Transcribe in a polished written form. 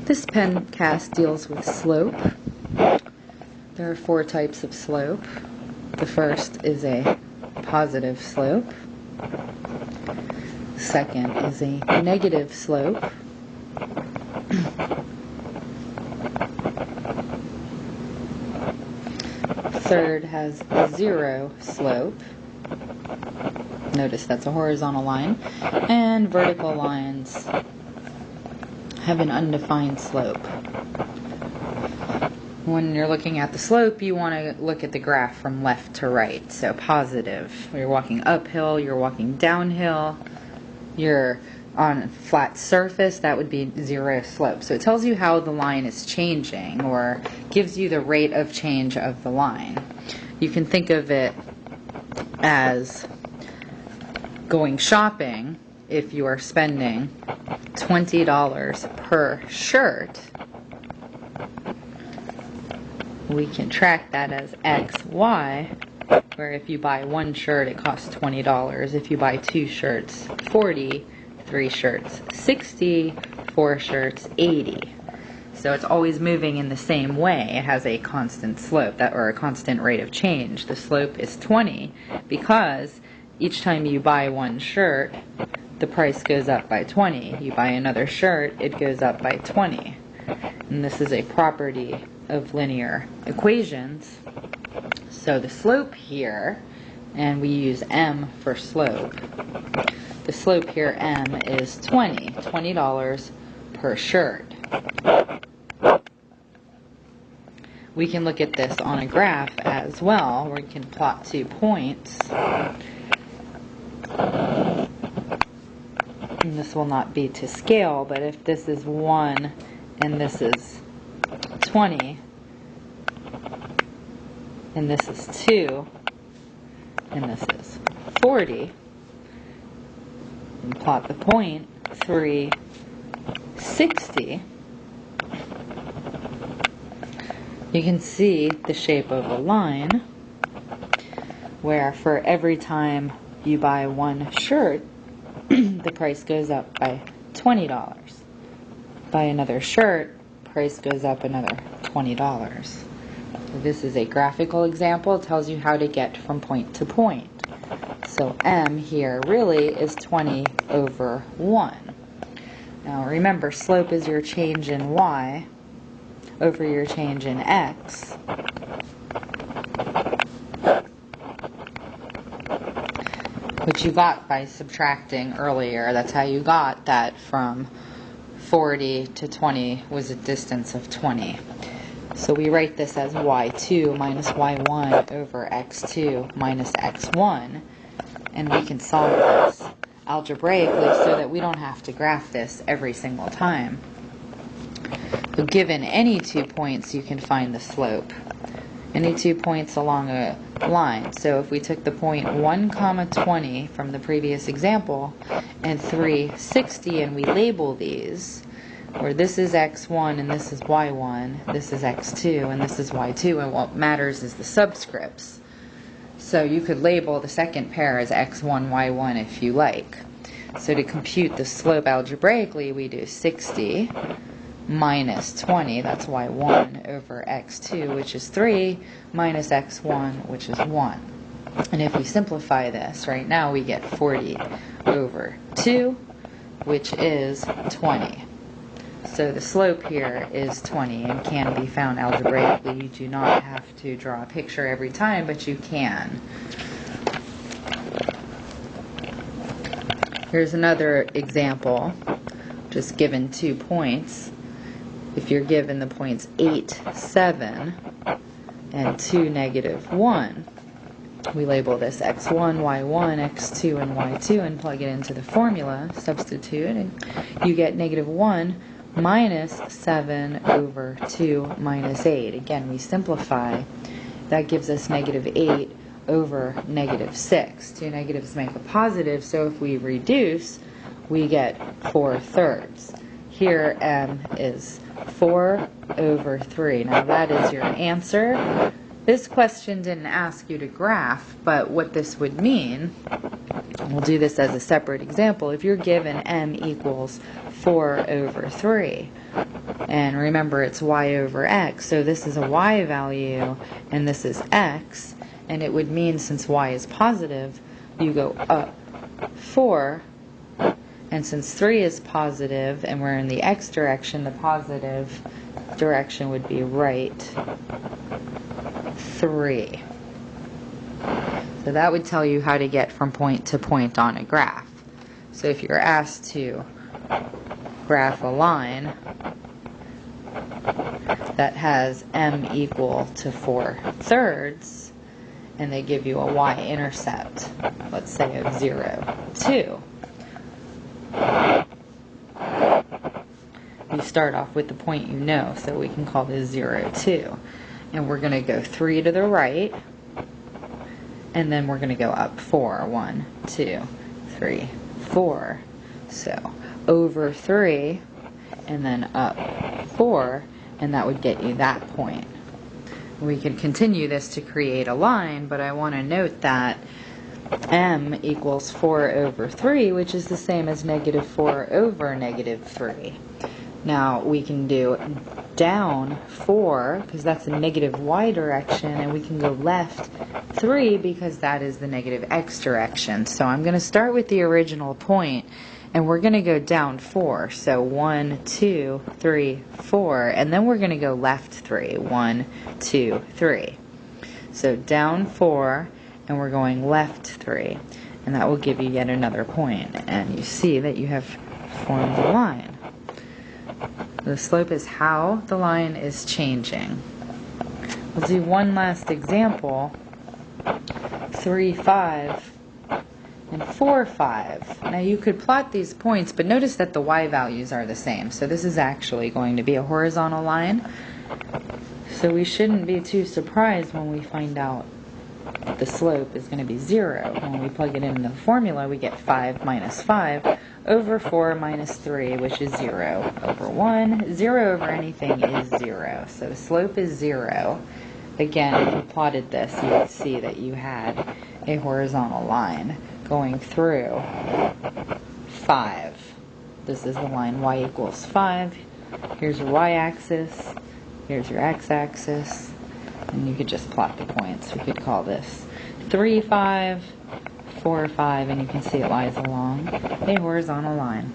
This pen cast deals with slope. There are 4 types of slope. The first is a positive slope. Second is a negative slope. Third has a 0 slope. Notice that's a horizontal line. And vertical lines have an undefined slope. When you're looking at the slope, you want to look at the graph from left to right. So positive, you're walking uphill, you're walking downhill, you're on a flat surface, that would be 0 slope. So it tells you how the line is changing, or gives you the rate of change of the line. You can think of it as going shopping. If you are spending $20 per shirt, we can track that as XY, where if you buy 1 shirt it costs $20, if you buy 2 shirts, 40, 3 shirts, 60, 4 shirts, 80. So it's always moving in the same way. It has a constant slope, or a constant rate of change. The slope is 20 because each time you buy 1 shirt, the price goes up by 20. You buy another shirt, it goes up by 20. And this is a property of linear equations. So the slope here, and we use m for slope, the slope here, m, is $20 per shirt. We can look at this on a graph as well, where we can plot 2 points. And this will not be to scale, but if this is 1 and this is 20, and this is 2, and this is 40, and plot the point 3, 60, you can see the shape of a line where for every time you buy 1 shirt, the price goes up by $20. Buy another shirt, price goes up another $20. So this is a graphical example. It tells you how to get from point to point. So m here really is 20 over 1. Now remember, slope is your change in y over your change in x. Which you got by subtracting earlier. That's how you got that from 40 to 20 was a distance of 20. So we write this as y2 minus y1 over x2 minus x1, and we can solve this algebraically so that we don't have to graph this every single time. So given any 2 points, you can find the slope. Any 2 points along a line. So if we took the point 1, 20 from the previous example and 3, 60, and we label these, where this is x1 and this is y1, this is x2 and this is y2, and what matters is the subscripts. So you could label the second pair as x1, y1 if you like. So to compute the slope algebraically, we do 60 minus 20, that's y1, over x2, which is 3, minus x1, which is 1. And if we simplify this, right now we get 40 over 2, which is 20. So the slope here is 20 and can be found algebraically. You do not have to draw a picture every time, but you can. Here's another example, just given 2 points. If you're given the points 8, 7, and 2, -1, we label this x1, y1, x2, and y2 and plug it into the formula, substitute, and you get -1 minus 7 over 2 minus 8. Again, we simplify. That gives us -8 over -6. 2 negatives make a positive, so if we reduce, we get 4/3. Here m is 4 over 3. Now that is your answer. This question didn't ask you to graph, but what this would mean, we'll do this as a separate example. If you're given m equals 4 over 3. And remember, it's y over x, so this is a y value, and this is x, and it would mean, since y is positive, you go up 4, and since 3 is positive, and we're in the x direction, the positive direction would be right 3. So that would tell you how to get from point to point on a graph. So if you're asked to graph a line that has m equal to 4/3, and they give you a y-intercept, let's say of 0, 2. You start off with the point you know, so we can call this 0, 2. And we're going to go 3 to the right, and then we're going to go up 4. 1, 2, 3, 4. So over 3, and then up 4, and that would get you that point. We could continue this to create a line, but I want to note that m equals 4 over 3, which is the same as negative 4 over negative 3. Now we can do down 4, because that's the negative y direction, and we can go left 3, because that is the negative x direction. So I'm going to start with the original point, and we're going to go down 4. So 1, 2, 3, 4, and then we're going to go left 3. 1, 2, 3. So down 4, and we're going left 3, and that will give you yet another point. And you see that you have formed a line. The slope is how the line is changing. We'll do one last example. 3, 5, and 4, 5. Now you could plot these points, but notice that the y values are the same. So this is actually going to be a horizontal line. So we shouldn't be too surprised when we find out the slope is going to be 0. When we plug it into the formula, we get 5 minus 5 over 4 minus 3, which is 0 over 1. 0 over anything is 0. So the slope is 0. Again, if you plotted this, you would see that you had a horizontal line going through 5. This is the line y equals 5. Here's your y-axis. Here's your x-axis. And you could just plot the points. We could call this 3, 5, 4, 5, and you can see it lies along a horizontal line.